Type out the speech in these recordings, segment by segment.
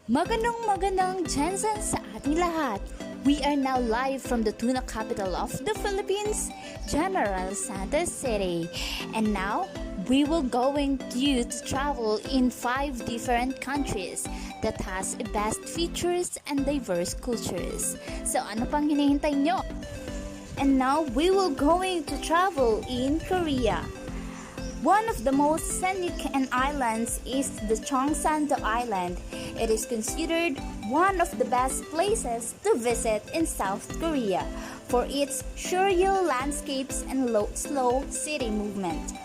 Magandang Jensen sa ating lahat. We are now live from the tuna capital of the Philippines, General Santos City. And now, we will going you to travel in 5 different countries that has best features and diverse cultures. So ano pang hinihintay nyo? And now, we will going to travel in Korea. One of the most scenic islands is the Cheongsando Island. It is considered one of the best places to visit in South Korea for its surreal landscapes and slow city movement.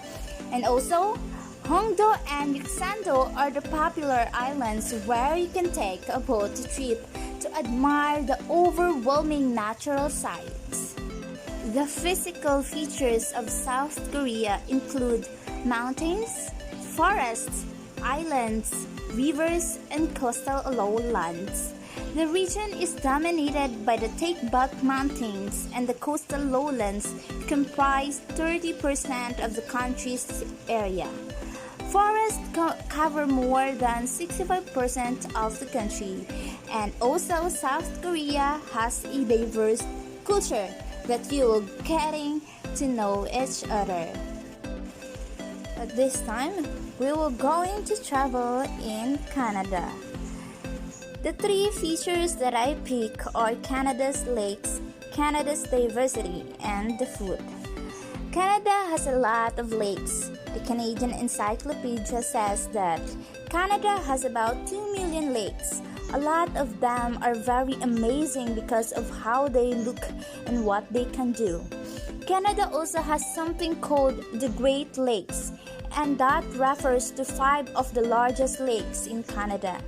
And also, Hongdo and Yuksando are the popular islands where you can take a boat trip to admire the overwhelming natural sights. The physical features of South Korea include mountains, forests, islands, rivers, and coastal lowlands. The region is dominated by the Taekbak Mountains, and the coastal lowlands comprise 30% of the country's area. Forests cover more than 65% of the country, and also South Korea has a diverse culture that you will getting to know each other. At this time, we will going to travel in Canada. The 3 features that I pick are Canada's lakes, Canada's diversity, and the food. Canada has a lot of lakes. The Canadian Encyclopedia says that Canada has about 2 million lakes. A lot of them are very amazing because of how they look and what they can do. Canada also has something called the Great Lakes, and that refers to 5 of the largest lakes in Canada.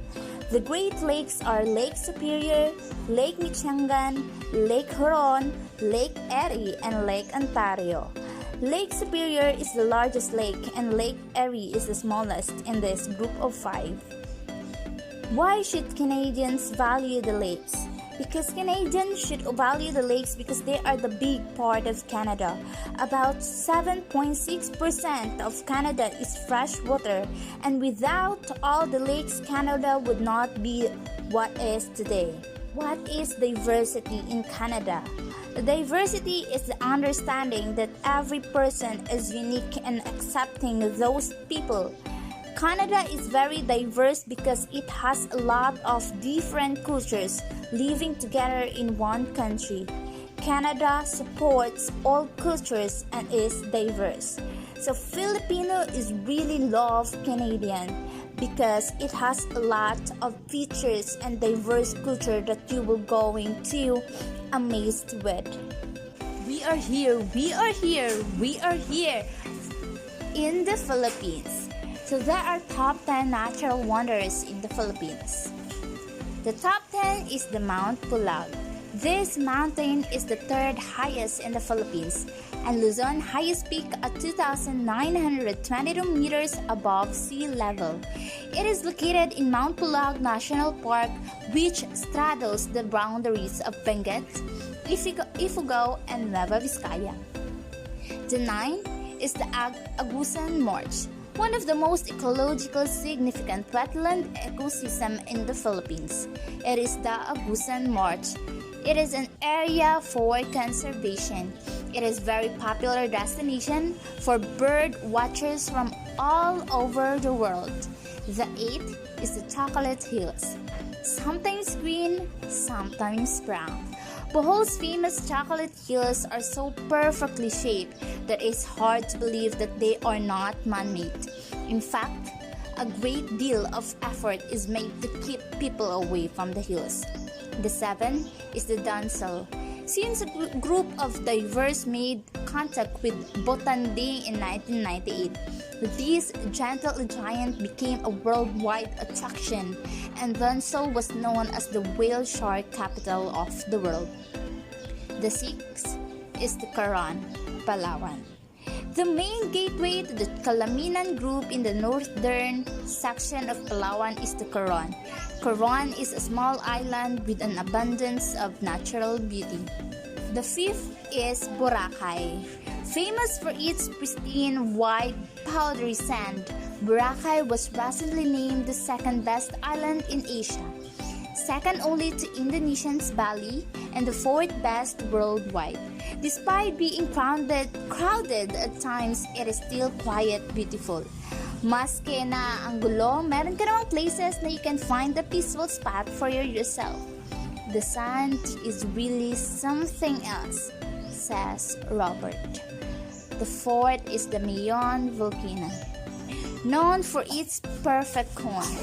The Great Lakes are Lake Superior, Lake Michigan, Lake Huron, Lake Erie, and Lake Ontario. Lake Superior is the largest lake, and Lake Erie is the smallest in this group of 5. Why should Canadians value the lakes? Because Canadians should value the lakes because they are the big part of Canada. About 7.6% of Canada is fresh water, and without all the lakes, Canada would not be what is today. What is diversity in Canada? The diversity is the understanding that every person is unique and accepting those people. Canada is very diverse because it has a lot of different cultures living together in one country. Canada supports all cultures and is diverse. So Filipino is really love Canadian because it has a lot of features and diverse culture that you will going to amazed with. We are here in the Philippines. So there are top 10 natural wonders in the Philippines. The top 10 is the Mount Pulag. This mountain is the 3rd highest in the Philippines, and Luzon highest peak at 2,922 meters above sea level. It is located in Mount Pulag National Park, which straddles the boundaries of Benguet, Ifugao, and Nueva Vizcaya. The 9 is the Agusan March, one of the most ecologically significant wetland ecosystem in the Philippines. It is the Agusan March. It is an area for conservation. It is very popular destination for bird watchers from all over the world. The 8th is the Chocolate Hills. Sometimes green, sometimes brown. Bohol's famous chocolate hills are so perfectly shaped that it's hard to believe that they are not man-made. In fact, a great deal of effort is made to keep people away from the hills. The 7th is the Dunsol. Since a group of divers made contact with Botande in 1998, this gentle giant became a worldwide attraction, and Dunsol was known as the whale shark capital of the world. The 6th is the Coron, Palawan. The main gateway to the Calaminan group in the northern section of Palawan is the Coron. Coron is a small island with an abundance of natural beauty. The 5th is Boracay. Famous for its pristine, white, powdery sand, Boracay was recently named the second best island in Asia, second only to Indonesia's Bali, and the fourth best worldwide. Despite being crowded at times, it is still quite beautiful. Maske na ang gulo, meron ka namang places na you can find a peaceful spot for yourself. The sand is really something else, says Robert. The fourth is the Mayon volcano. Known for its perfect cone,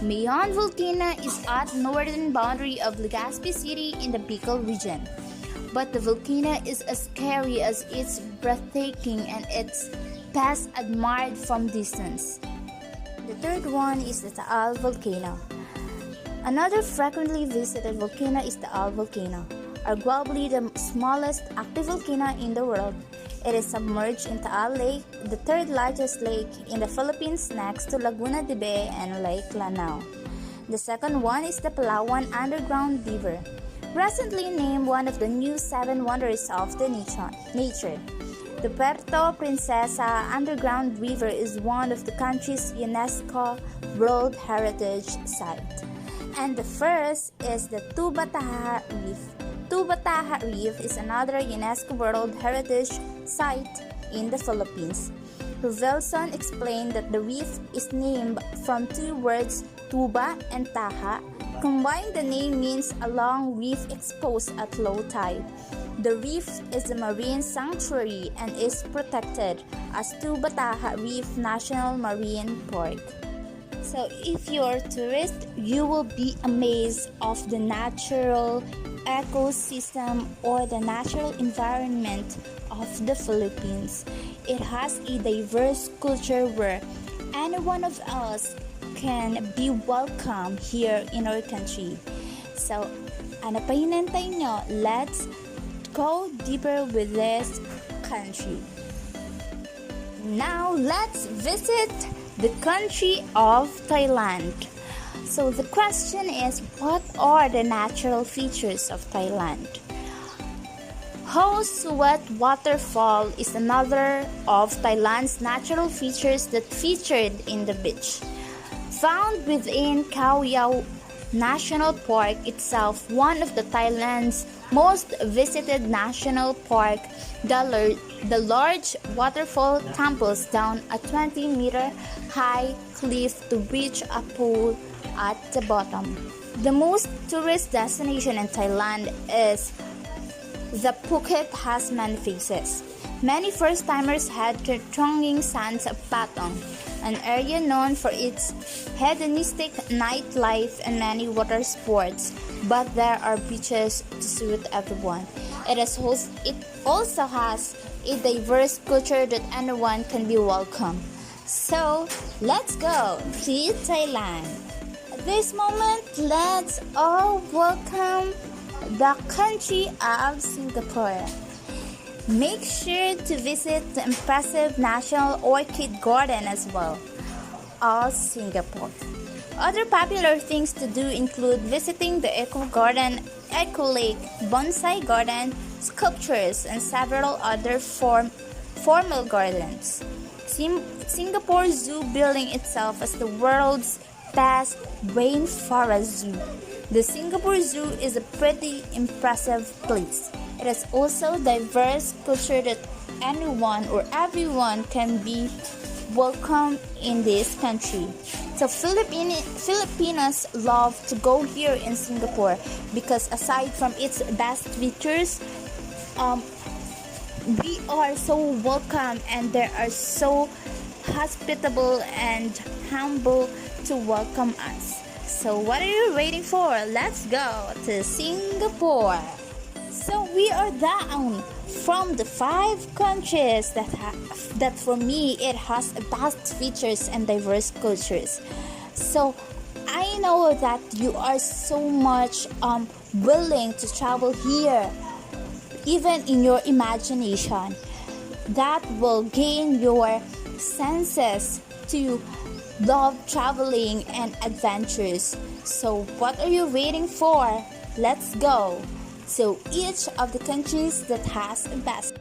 Mayon volcano is at northern boundary of Legazpi City in the Bicol region. But the volcano is as scary as it's breathtaking and it's best admired from distance. The third one is the Taal volcano. Another frequently visited volcano is the Taal volcano, arguably the smallest active volcano in the world. It is submerged in Taal Lake, the third largest lake in the Philippines next to Laguna de Bay and Lake Lanao. The second one is the Palawan Underground River, recently named one of the new 7 wonders of the nature. The Puerto Princesa Underground River is one of the country's UNESCO World Heritage Site. And the first is the Tubataha Reef. Tubataha Reef is another UNESCO World Heritage Site in the Philippines. Ruvelson explained that the reef is named from 2 words, tuba and taha. Combined, the name means a long reef exposed at low tide. The reef is a marine sanctuary and is protected as Tubataha Reef National Marine Park. So if you're a tourist, you will be amazed of the natural ecosystem or the natural environment of the Philippines. It has a diverse culture where any one of us can be welcome here in our country. So, ano pa hinantay nyo? Let's go deeper with this country. Now, let's visit the country of Thailand. So the question is, what are the natural features of Thailand? Ho Suet Waterfall is another of Thailand's natural features that featured in the beach. Found within Khao Yai National Park itself, one of the Thailand's most visited national park, the large waterfall tumbles down a 20-meter high cliff to reach a pool at the bottom. The most tourist destination in Thailand is the Phuket has many faces. Many first-timers head to Tronging Sands of Patong, an area known for its hedonistic nightlife and many water sports, but there are beaches to suit everyone. It also has a diverse culture that anyone can be welcome. So, let's go to Thailand. At this moment, let's all welcome the country of Singapore. Make sure to visit the impressive National Orchid Garden as well as Singapore. Other popular things to do include visiting the Eco Garden, Eco Lake, Bonsai Garden, sculptures, and several other formal gardens. Singapore Zoo billing itself as the world's best rainforest zoo. The Singapore Zoo is a pretty impressive place. It is also diverse culture that anyone or everyone can be welcome in this country. So Filipinos love to go here in Singapore because aside from its best features, we are so welcome and they are so hospitable and humble to welcome us. So what are you waiting for? Let's go to Singapore. So we are down from the 5 countries that for me it has vast features and diverse cultures. So I know that you are so much willing to travel here, even in your imagination. That will gain your senses to love traveling and adventures. So what are you waiting for? Let's go. So each of the countries that has a best.